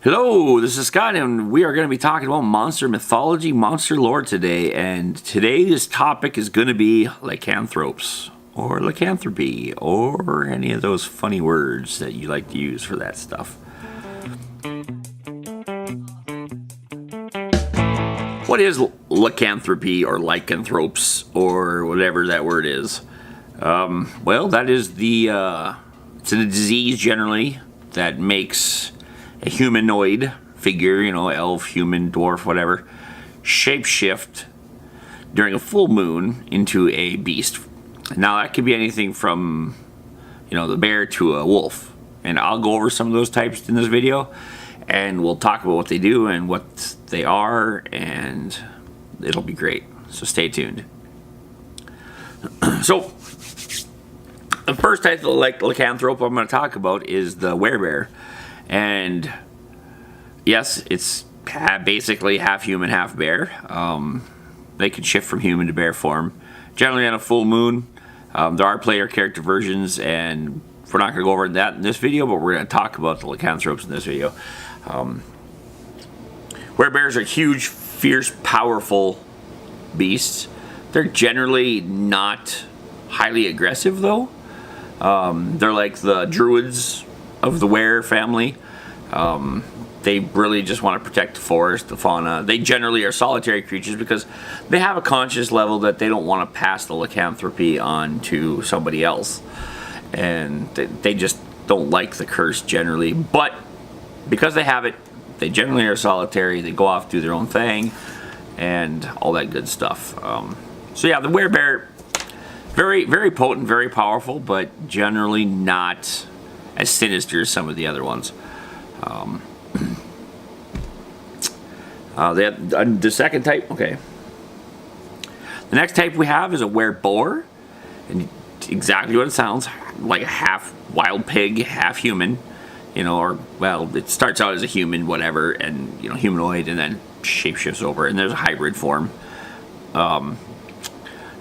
Hello, this is Scott, and we are going to be talking about monster mythology, monster lore today. And today's topic is going to be lycanthropes, or lycanthropy, or any of those funny words that you like to use for that stuff. What is lycanthropy, or lycanthropes, or whatever that word is? Well, that is it's a disease generally that makes a humanoid figure, elf, human, dwarf, whatever, shapeshift during a full moon into a beast. Now that could be anything from, the bear to a wolf. And I'll go over some of those types in this video, and we'll talk about what they do and what they are, and it'll be great. So stay tuned. So, the first type of lycanthrope I'm going to talk about is the werebear. And yes, it's basically half human, half bear. They can shift from human to bear form. Generally on a full moon. There are player character versions, and we're not going to go over that in this video, but we're going to talk about the lycanthropes in this video. Werebears are huge, fierce, powerful beasts. They're generally not highly aggressive, though. They're like the druids of the were family. They really just want to protect the forest, the fauna. They generally are solitary creatures because they have a conscious level that they don't want to pass the lycanthropy on to somebody else. And they just don't like the curse generally. But because they have it, they generally are solitary. They go off, do their own thing, and all that good stuff. So yeah, the werebear, very, very potent, very powerful, but generally not as sinister as some of the other ones. The second type, okay. The next type we have is a wereboar, and exactly what it sounds like, a half wild pig, half human, or, well, it starts out as a human, whatever, and, humanoid, and then shapeshifts over, and there's a hybrid form. And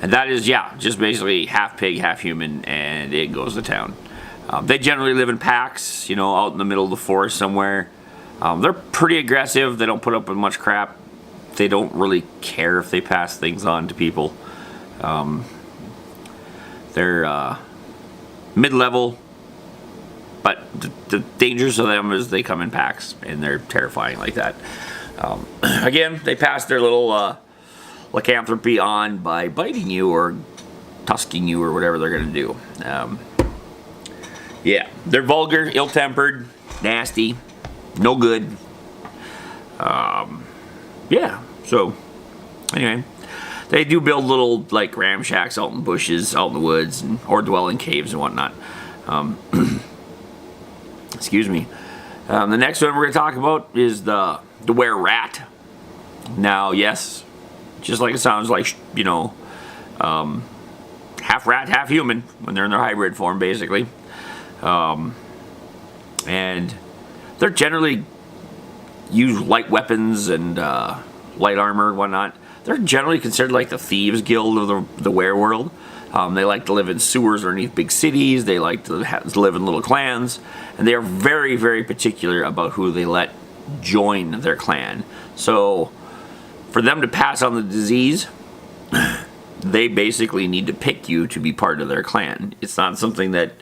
that is, yeah, just basically half pig, half human, and it goes to town. They generally live in packs, out in the middle of the forest somewhere. They're pretty aggressive. They don't put up with much crap. They don't really care if they pass things on to people. They're mid-level, but the dangers of them is they come in packs, and they're terrifying like that. Again, they pass their little lycanthropy on by biting you or tusking you or whatever they're going to do. Yeah, they're vulgar, ill-tempered, nasty, no good. Yeah, so anyway, they do build little ram shacks out in bushes, out in the woods, or dwell in caves and whatnot. Excuse me. The next one we're going to talk about is the were-rat. Now, yes, just like it sounds like, half rat, half human when they're in their hybrid form, basically. And they're generally use light weapons and light armor and whatnot. They're generally considered like the thieves guild of the were world. They like to live in sewers underneath big cities. They like to live in little clans, and they are very, very particular about who they let join their clan. So for them to pass on the disease, they basically need to pick you to be part of their clan. It's not something that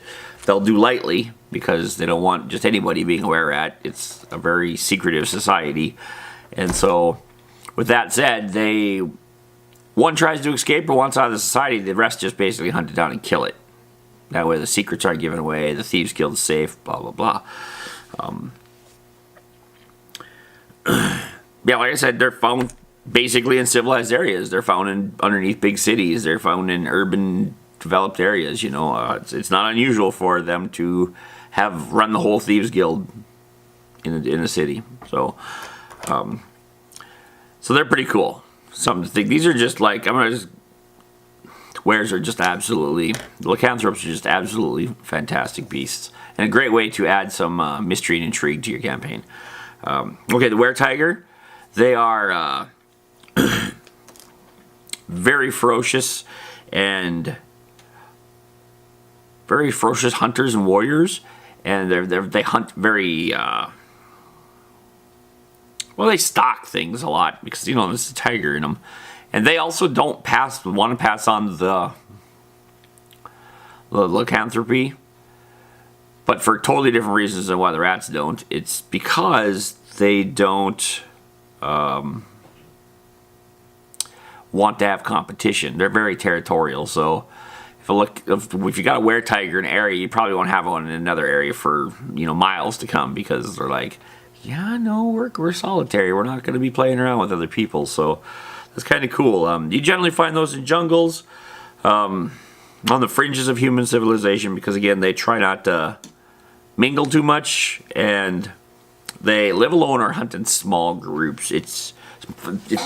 they'll do lightly, because they don't want just anybody being a were-rat. It's a very secretive society. And so, with that said, one tries to escape or wants out of the society, the rest just basically hunt it down and kill it. That way the secrets aren't given away, the thieves guild is safe, blah, blah, blah. Yeah, like I said, they're found basically in civilized areas. They're found underneath big cities. They're found in urban developed areas. It's not unusual for them to have run the whole thieves guild in a city. So they're pretty cool. Something to think. These are just wares are just absolutely, the lycanthropes are just absolutely fantastic beasts, and a great way to add some mystery and intrigue to your campaign. Okay, the were-tiger, they are very ferocious and very ferocious hunters and warriors, and they hunt very well, they stalk things a lot because, you know, there's a tiger in them. And they also don't want to pass on the lycanthropy, but for totally different reasons than why the rats don't. It's because they don't want to have competition. They're very territorial, so if you got a were-tiger in an area, you probably won't have one in another area for, you know, miles to come, because they're like, yeah, no, we're solitary. We're not going to be playing around with other people. So that's kind of cool. You generally find those in jungles, on the fringes of human civilization, because again, they try not to mingle too much, and they live alone or hunt in small groups. It's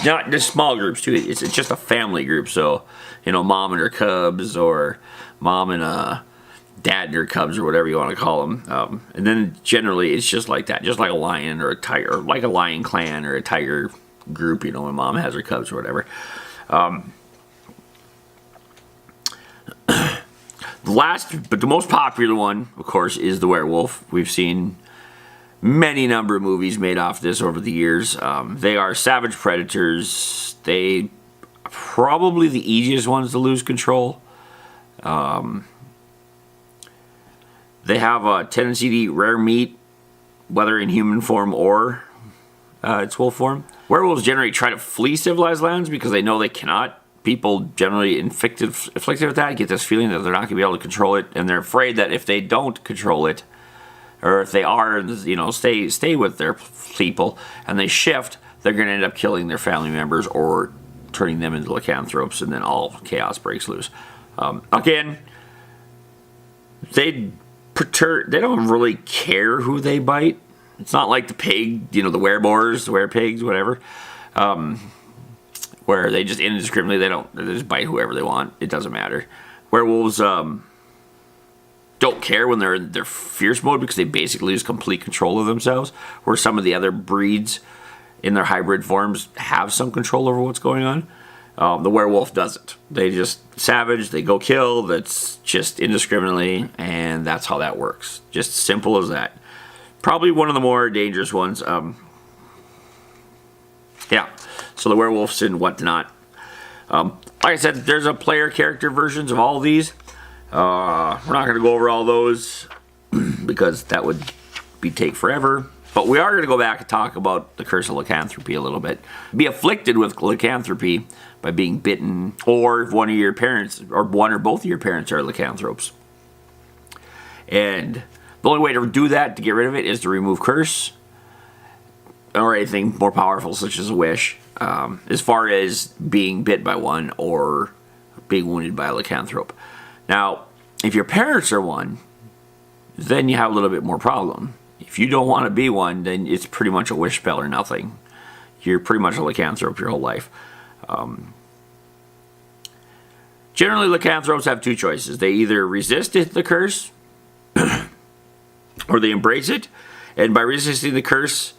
not just small groups too. It's just a family group. So, you know, mom and her cubs, or mom and dad and her cubs, or whatever you want to call them. And then generally it's just like that, just like a lion or a tiger, or like a lion clan or a tiger group. You know, when mom has her cubs or whatever. The last, but the most popular one, of course, is the werewolf. We've seen many number of movies made off this over the years. They are savage predators. They are probably the easiest ones to lose control. They have a tendency to eat rare meat, whether in human form or its wolf form. Werewolves generally try to flee civilized lands because they know they cannot. People generally afflicted with that get this feeling that they're not going to be able to control it, and they're afraid that if they don't control it, or if they are, you know, stay with their people and they shift, they're going to end up killing their family members or turning them into lycanthropes, and then all chaos breaks loose. Again, they don't really care who they bite. It's not like the pig, you know, the wereboars, the werepigs, whatever, where they just indiscriminately, they just bite whoever they want. It doesn't matter. Werewolves don't care when they're in their fierce mode, because they basically lose complete control of themselves, where some of the other breeds in their hybrid forms have some control over what's going on. The werewolf doesn't. They just savage, they go kill, that's just indiscriminately, and that's how that works. Just simple as that. Probably one of the more dangerous ones. Yeah, so the werewolves and whatnot. Like I said, there's a player character versions of all of these. We're not going to go over all those because that would take forever. But we are going to go back and talk about the curse of lycanthropy a little bit. Be afflicted with lycanthropy by being bitten, or if one of your parents, or one or both of your parents, are lycanthropes. And the only way to do that, to get rid of it, is to remove curse, or anything more powerful such as a wish, as far as being bit by one or being wounded by a lycanthrope. Now, if your parents are one, then you have a little bit more problem. If you don't want to be one, then it's pretty much a wish spell or nothing. You're pretty much a lycanthrope your whole life. Generally, lycanthropes have two choices. They either resist the curse, or they embrace it. And by resisting the curse,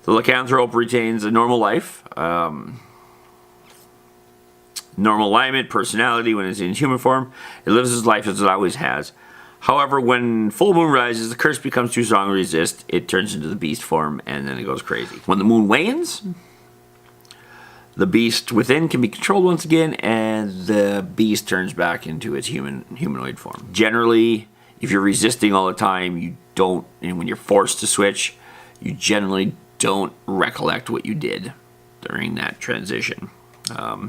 the lycanthrope retains a normal life, normal alignment, personality when it's in human form. It lives its life as it always has. However, when full moon rises, the curse becomes too strong to resist. It turns into the beast form, and then it goes crazy. When the moon wanes, the beast within can be controlled once again, and the beast turns back into its humanoid form. Generally, if you're resisting all the time, you don't, and when you're forced to switch, you generally don't recollect what you did during that transition.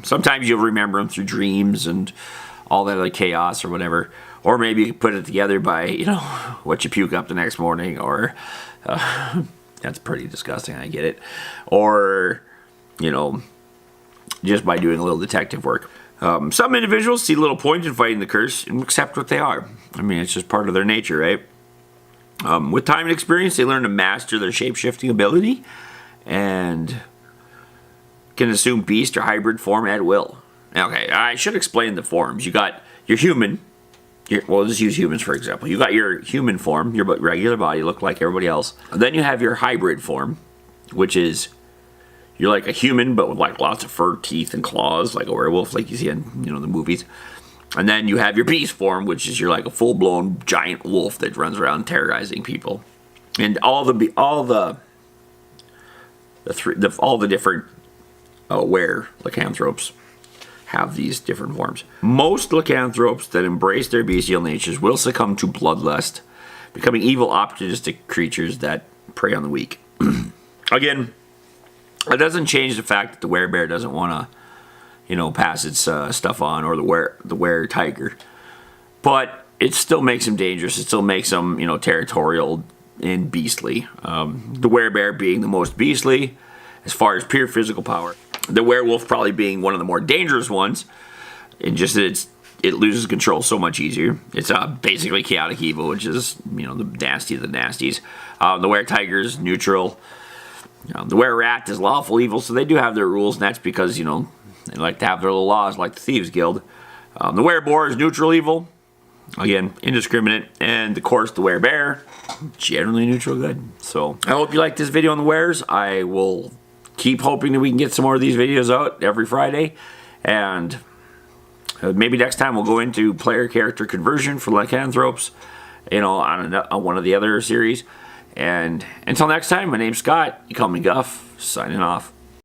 Sometimes you'll remember them through dreams and all that other chaos or whatever. Or maybe you can put it together by, you know, what you puke up the next morning, or that's pretty disgusting, I get it. Or, you know, just by doing a little detective work. Some individuals see little point in fighting the curse and accept what they are. I mean, it's just part of their nature, right? With time and experience, they learn to master their shape-shifting ability and can assume beast or hybrid form at will. Okay, I should explain the forms. You got your human. Well, let's use humans for example. You got your human form, your regular body, look like everybody else. And then you have your hybrid form, which is you're like a human, but with like lots of fur, teeth, and claws, like a werewolf, like you see in, you know, the movies. And then you have your beast form, which is you're like a full-blown giant wolf that runs around terrorizing people. And all the all the different were lycanthropes have these different forms. Most lycanthropes that embrace their bestial natures will succumb to bloodlust, becoming evil, opportunistic creatures that prey on the weak. Again, it doesn't change the fact that the werebear doesn't want to, you know, pass its stuff on, or the were tiger, but it still makes him dangerous. It still makes him, you know, territorial and beastly. The werebear being the most beastly as far as pure physical power. The werewolf probably being one of the more dangerous ones, and just that it loses control so much easier. It's basically chaotic evil, which is, you know, the nasty of the nasties. The were-tiger is neutral. The were-rat is lawful evil, so they do have their rules, and that's because, you know, they like to have their little laws, like the Thieves Guild. The were-boar is neutral evil. Again, indiscriminate. And, of course, the were-bear, generally neutral good. So, I hope you liked this video on the wares. I will keep hoping that we can get some more of these videos out every Friday. And maybe next time we'll go into player character conversion for lycanthropes, you know, on one of the other series. And until next time, my name's Scott. You call me Guff. Signing off.